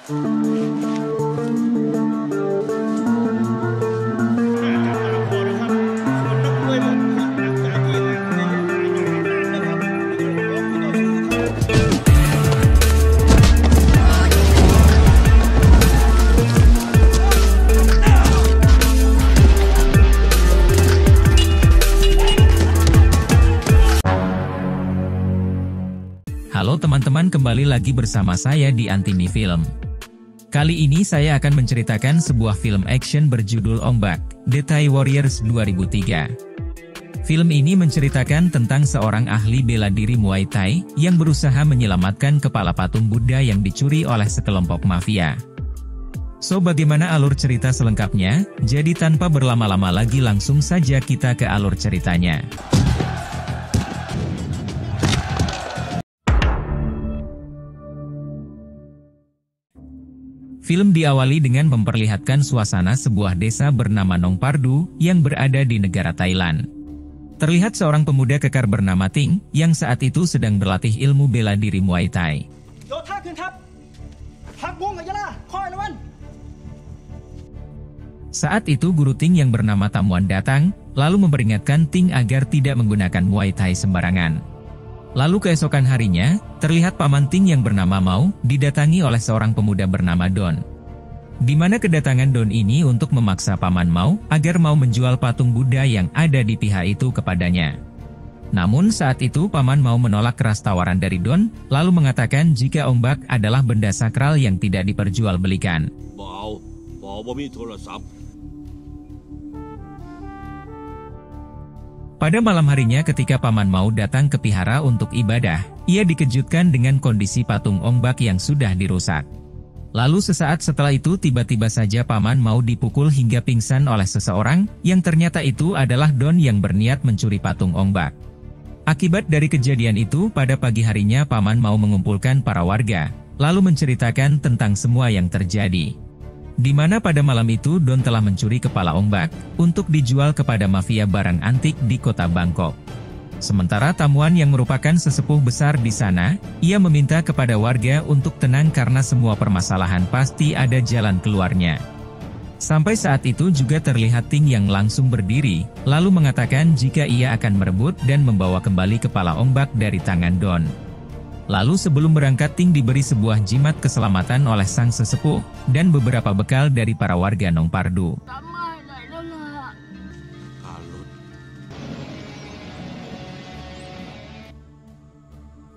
Halo teman-teman, kembali lagi bersama saya di Antimi Film. Kali ini saya akan menceritakan sebuah film action berjudul Ong Bak, The Thai Warriors 2003. Film ini menceritakan tentang seorang ahli bela diri Muay Thai yang berusaha menyelamatkan kepala patung Buddha yang dicuri oleh sekelompok mafia. So, bagaimana alur cerita selengkapnya? Jadi tanpa berlama-lama lagi langsung saja kita ke alur ceritanya. Film diawali dengan memperlihatkan suasana sebuah desa bernama Nong Pardu yang berada di negara Thailand. Terlihat seorang pemuda kekar bernama Ting yang saat itu sedang berlatih ilmu bela diri Muay Thai. Saat itu guru Ting yang bernama Tamuan datang, lalu memperingatkan Ting agar tidak menggunakan Muay Thai sembarangan. Lalu keesokan harinya, terlihat paman Ting yang bernama Mao didatangi oleh seorang pemuda bernama Don. Di mana kedatangan Don ini untuk memaksa paman Mao agar mau menjual patung Buddha yang ada di pihak itu kepadanya. Namun saat itu paman Mao menolak keras tawaran dari Don, lalu mengatakan jika Ong Bak adalah benda sakral yang tidak diperjualbelikan. Pada malam harinya ketika paman Mao datang ke vihara untuk ibadah, ia dikejutkan dengan kondisi patung Ong Bak yang sudah dirusak. Lalu sesaat setelah itu tiba-tiba saja paman Mao dipukul hingga pingsan oleh seseorang, yang ternyata itu adalah Don yang berniat mencuri patung Ong Bak. Akibat dari kejadian itu, pada pagi harinya paman Mao mengumpulkan para warga, lalu menceritakan tentang semua yang terjadi. Di mana pada malam itu Don telah mencuri kepala Ong Bak untuk dijual kepada mafia barang antik di kota Bangkok. Sementara Tamuan yang merupakan sesepuh besar di sana, ia meminta kepada warga untuk tenang karena semua permasalahan pasti ada jalan keluarnya. Sampai saat itu juga terlihat Ting yang langsung berdiri, lalu mengatakan jika ia akan merebut dan membawa kembali kepala Ong Bak dari tangan Don. Lalu sebelum berangkat Ting diberi sebuah jimat keselamatan oleh sang sesepuh, dan beberapa bekal dari para warga Nong Pardu.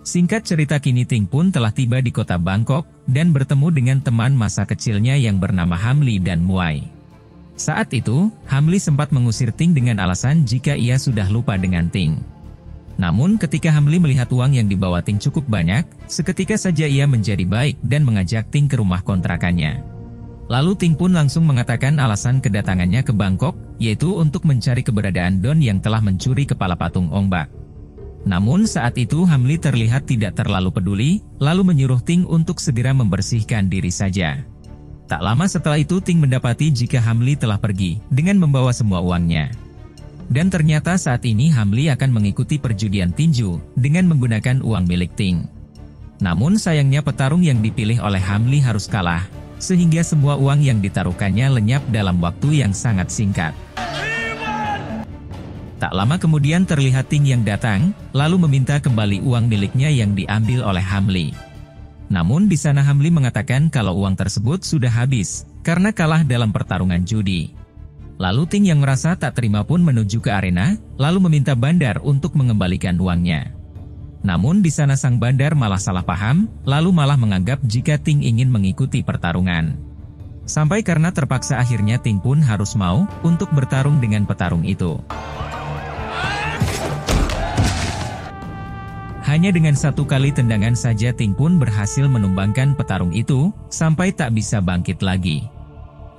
Singkat cerita kini Ting pun telah tiba di kota Bangkok, dan bertemu dengan teman masa kecilnya yang bernama Hamli dan Muay. Saat itu, Hamli sempat mengusir Ting dengan alasan jika ia sudah lupa dengan Ting. Namun ketika Hamli melihat uang yang dibawa Ting cukup banyak, seketika saja ia menjadi baik dan mengajak Ting ke rumah kontrakannya. Lalu Ting pun langsung mengatakan alasan kedatangannya ke Bangkok, yaitu untuk mencari keberadaan Don yang telah mencuri kepala patung Ong Bak. Namun saat itu Hamli terlihat tidak terlalu peduli, lalu menyuruh Ting untuk segera membersihkan diri saja. Tak lama setelah itu Ting mendapati jika Hamli telah pergi, dengan membawa semua uangnya. Dan ternyata saat ini Hamli akan mengikuti perjudian tinju dengan menggunakan uang milik Ting. Namun sayangnya petarung yang dipilih oleh Hamli harus kalah, sehingga semua uang yang ditaruhkannya lenyap dalam waktu yang sangat singkat. Tak lama kemudian terlihat Ting yang datang, lalu meminta kembali uang miliknya yang diambil oleh Hamli. Namun di sana Hamli mengatakan kalau uang tersebut sudah habis, karena kalah dalam pertarungan judi. Lalu Ting yang merasa tak terima pun menuju ke arena, lalu meminta bandar untuk mengembalikan uangnya. Namun di sana sang bandar malah salah paham, lalu malah menganggap jika Ting ingin mengikuti pertarungan. Sampai karena terpaksa akhirnya Ting pun harus mau untuk bertarung dengan petarung itu. Hanya dengan satu kali tendangan saja Ting pun berhasil menumbangkan petarung itu, sampai tak bisa bangkit lagi.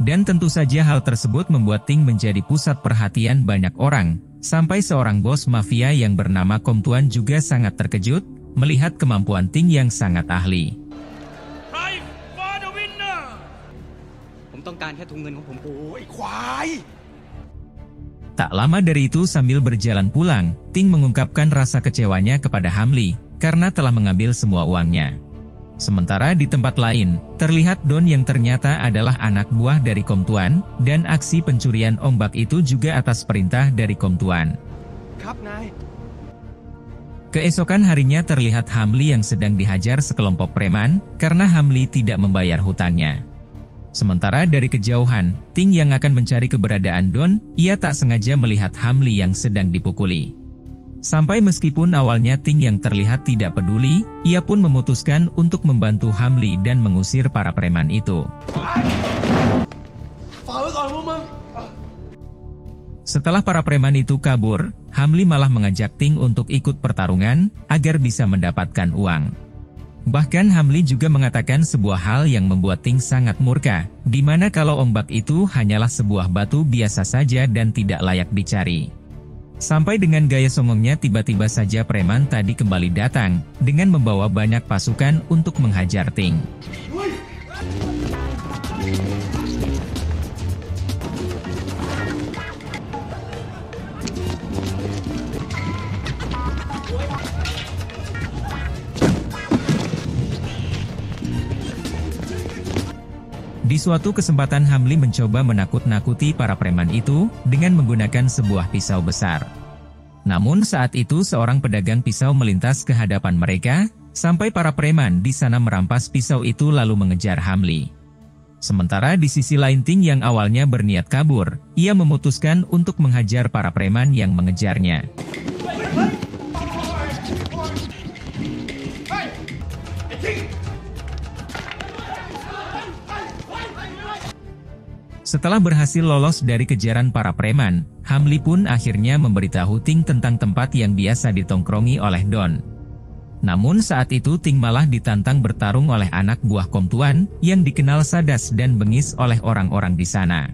Dan tentu saja hal tersebut membuat Ting menjadi pusat perhatian banyak orang, sampai seorang bos mafia yang bernama Kom Tuan juga sangat terkejut, melihat kemampuan Ting yang sangat ahli. Tak lama dari itu sambil berjalan pulang, Ting mengungkapkan rasa kecewanya kepada Hamli, karena telah mengambil semua uangnya. Sementara di tempat lain, terlihat Don yang ternyata adalah anak buah dari Kom Tuan, dan aksi pencurian ombak itu juga atas perintah dari Kom Tuan. Keesokan harinya terlihat Hamli yang sedang dihajar sekelompok preman, karena Hamli tidak membayar hutangnya. Sementara dari kejauhan, Ting yang akan mencari keberadaan Don, ia tak sengaja melihat Hamli yang sedang dipukuli. Sampai meskipun awalnya Ting yang terlihat tidak peduli, ia pun memutuskan untuk membantu Hamli dan mengusir para preman itu. Setelah para preman itu kabur, Hamli malah mengajak Ting untuk ikut pertarungan, agar bisa mendapatkan uang. Bahkan Hamli juga mengatakan sebuah hal yang membuat Ting sangat murka, di mana kalau ombak itu hanyalah sebuah batu biasa saja dan tidak layak dicari. Sampai dengan gaya songongnya tiba-tiba saja preman tadi kembali datang, dengan membawa banyak pasukan untuk menghajar Ting. Di suatu kesempatan Hamli mencoba menakut-nakuti para preman itu dengan menggunakan sebuah pisau besar. Namun saat itu seorang pedagang pisau melintas ke hadapan mereka, sampai para preman di sana merampas pisau itu lalu mengejar Hamli. Sementara di sisi lain Ting yang awalnya berniat kabur, ia memutuskan untuk menghajar para preman yang mengejarnya. Setelah berhasil lolos dari kejaran para preman, Hamli pun akhirnya memberitahu Ting tentang tempat yang biasa ditongkrongi oleh Don. Namun saat itu Ting malah ditantang bertarung oleh anak buah Kom Tuan, yang dikenal sadas dan bengis oleh orang-orang di sana.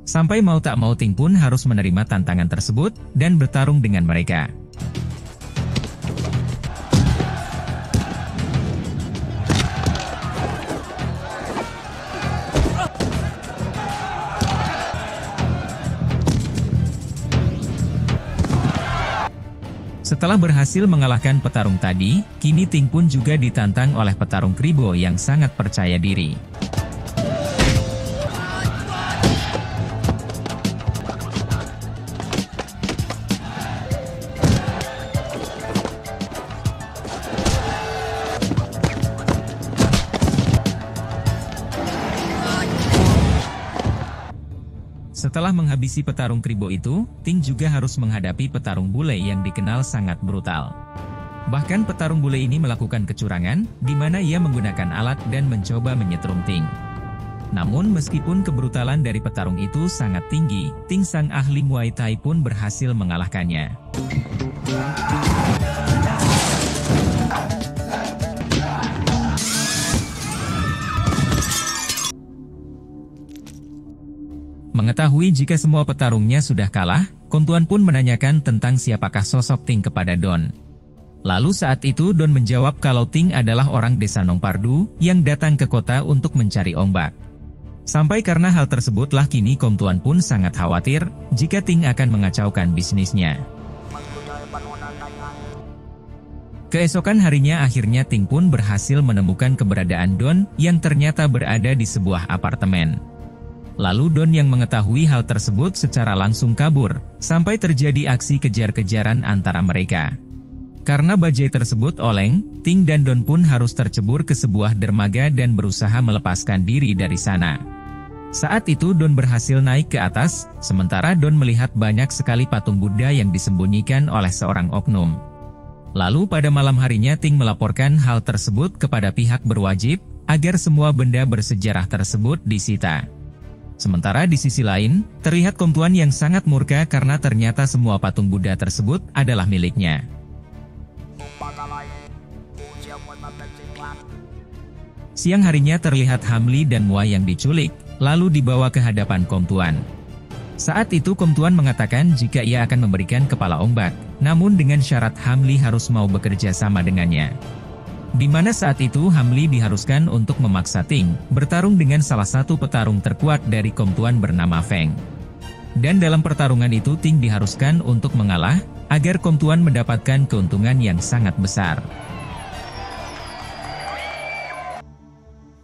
Sampai mau tak mau Ting pun harus menerima tantangan tersebut, dan bertarung dengan mereka. Setelah berhasil mengalahkan petarung tadi, kini Ting pun juga ditantang oleh petarung Kribo yang sangat percaya diri. Setelah menghabisi petarung Kribo itu, Ting juga harus menghadapi petarung bule yang dikenal sangat brutal. Bahkan petarung bule ini melakukan kecurangan, di mana ia menggunakan alat dan mencoba menyetrum Ting. Namun meskipun kebrutalan dari petarung itu sangat tinggi, Ting sang ahli Muay Thai pun berhasil mengalahkannya. Mengetahui jika semua petarungnya sudah kalah, Kom Tuan pun menanyakan tentang siapakah sosok Ting kepada Don. Lalu saat itu Don menjawab kalau Ting adalah orang desa Nongpardu yang datang ke kota untuk mencari ombak. Sampai karena hal tersebutlah kini Kom Tuan pun sangat khawatir jika Ting akan mengacaukan bisnisnya. Keesokan harinya akhirnya Ting pun berhasil menemukan keberadaan Don yang ternyata berada di sebuah apartemen. Lalu Don yang mengetahui hal tersebut secara langsung kabur, sampai terjadi aksi kejar-kejaran antara mereka. Karena bajai tersebut oleng, Ting dan Don pun harus tercebur ke sebuah dermaga dan berusaha melepaskan diri dari sana. Saat itu Don berhasil naik ke atas, sementara Don melihat banyak sekali patung Buddha yang disembunyikan oleh seorang oknum. Lalu pada malam harinya Ting melaporkan hal tersebut kepada pihak berwajib, agar semua benda bersejarah tersebut disita. Sementara di sisi lain, terlihat Kom Tuan yang sangat murka karena ternyata semua patung Buddha tersebut adalah miliknya. Siang harinya terlihat Hamli dan Mua yang diculik, lalu dibawa ke hadapan Kom Tuan. Saat itu Kom Tuan mengatakan jika ia akan memberikan kepala ombak, namun dengan syarat Hamli harus mau bekerja sama dengannya. Di mana saat itu Hamli diharuskan untuk memaksa Ting bertarung dengan salah satu petarung terkuat dari Kom Tuan bernama Feng. Dan dalam pertarungan itu Ting diharuskan untuk mengalah, agar Kom Tuan mendapatkan keuntungan yang sangat besar.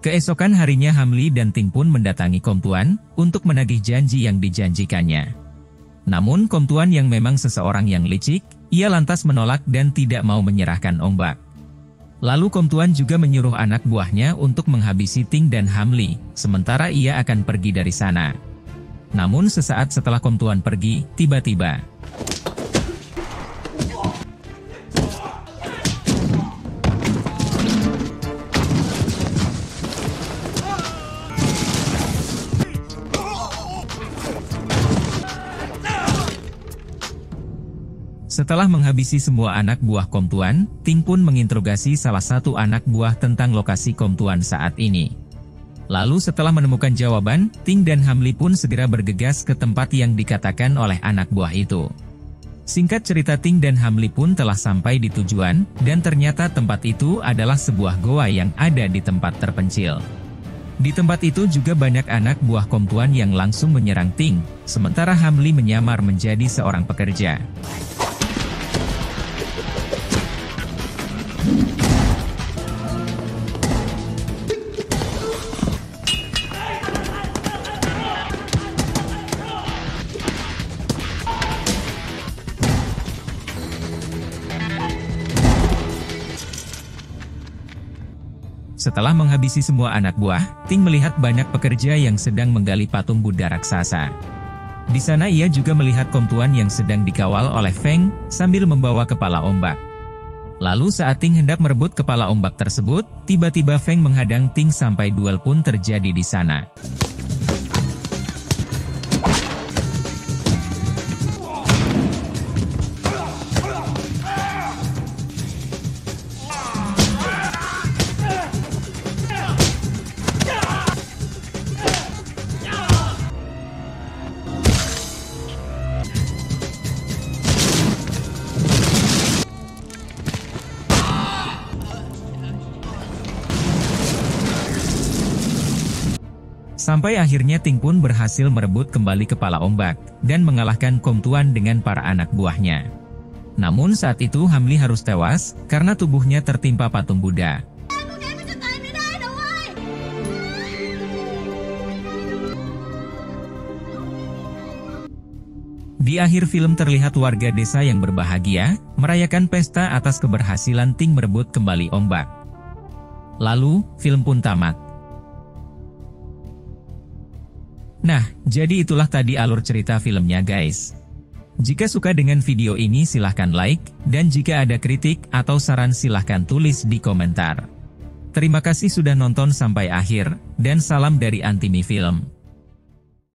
Keesokan harinya Hamli dan Ting pun mendatangi Kom Tuan untuk menagih janji yang dijanjikannya. Namun Kom Tuan yang memang seseorang yang licik, ia lantas menolak dan tidak mau menyerahkan ombak. Lalu Kom Tuan juga menyuruh anak buahnya untuk menghabisi Ting dan Hamli, sementara ia akan pergi dari sana. Namun sesaat setelah Kom Tuan pergi, tiba-tiba setelah menghabisi semua anak buah Kom Tuan, Ting pun menginterogasi salah satu anak buah tentang lokasi Kom Tuan saat ini. Lalu setelah menemukan jawaban, Ting dan Hamli pun segera bergegas ke tempat yang dikatakan oleh anak buah itu. Singkat cerita, Ting dan Hamli pun telah sampai di tujuan, dan ternyata tempat itu adalah sebuah goa yang ada di tempat terpencil. Di tempat itu juga banyak anak buah Kom Tuan yang langsung menyerang Ting, sementara Hamli menyamar menjadi seorang pekerja. Setelah menghabisi semua anak buah, Ting melihat banyak pekerja yang sedang menggali patung Buddha raksasa. Di sana ia juga melihat Kom Tuan yang sedang dikawal oleh Feng sambil membawa kepala ombak. Lalu saat Ting hendak merebut kepala ombak tersebut, tiba-tiba Feng menghadang Ting sampai duel pun terjadi di sana. Sampai akhirnya Ting pun berhasil merebut kembali kepala ombak, dan mengalahkan Kom Tuan dengan para anak buahnya. Namun saat itu Hamli harus tewas, karena tubuhnya tertimpa patung Buddha. Di akhir film terlihat warga desa yang berbahagia, merayakan pesta atas keberhasilan Ting merebut kembali ombak. Lalu, film pun tamat. Nah, jadi itulah tadi alur cerita filmnya guys. Jika suka dengan video ini silahkan like, dan jika ada kritik atau saran silahkan tulis di komentar. Terima kasih sudah nonton sampai akhir, dan salam dari Antimi Film.